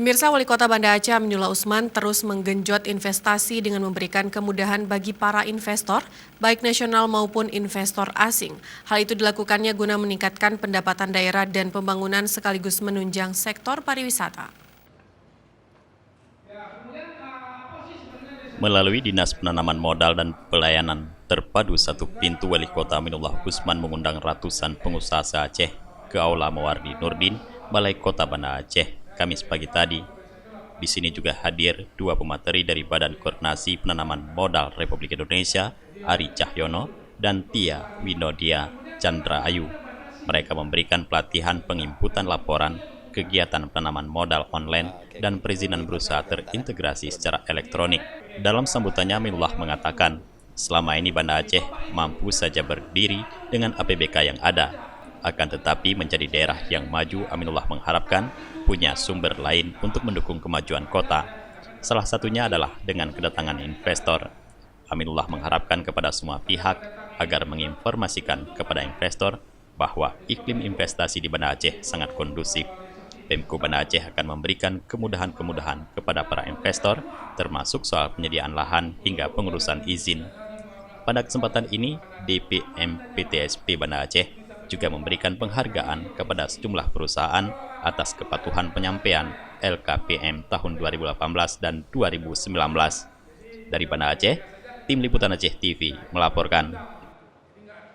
Pemirsa, Wali Kota Banda Aceh Aminullah Usman terus menggenjot investasi dengan memberikan kemudahan bagi para investor, baik nasional maupun investor asing. Hal itu dilakukannya guna meningkatkan pendapatan daerah dan pembangunan sekaligus menunjang sektor pariwisata. Melalui Dinas Penanaman Modal dan Pelayanan Terpadu Satu Pintu, Wali Kota Aminullah Usman mengundang ratusan pengusaha se-Aceh ke Aula Mawardi Nurdin, Balai Kota Banda Aceh, Kamis pagi tadi. Di sini juga hadir dua pemateri dari Badan Koordinasi Penanaman Modal Republik Indonesia, Ari Cahyono, dan Tia Winodia Chandra Ayu. Mereka memberikan pelatihan penginputan laporan, kegiatan penanaman modal online, dan perizinan berusaha terintegrasi secara elektronik. Dalam sambutannya, Aminullah mengatakan, selama ini Banda Aceh mampu saja berdiri dengan APBK yang ada. Akan tetapi menjadi daerah yang maju, Aminullah mengharapkan punya sumber lain untuk mendukung kemajuan kota. Salah satunya adalah dengan kedatangan investor. Aminullah mengharapkan kepada semua pihak agar menginformasikan kepada investor bahwa iklim investasi di Banda Aceh sangat kondusif. Pemko Banda Aceh akan memberikan kemudahan-kemudahan kepada para investor, termasuk soal penyediaan lahan hingga pengurusan izin. Pada kesempatan ini, DPM PTSP Banda Aceh juga memberikan penghargaan kepada sejumlah perusahaan atas kepatuhan penyampaian LKPM tahun 2018 dan 2019. Dari Banda Aceh, Tim Liputan Aceh TV melaporkan.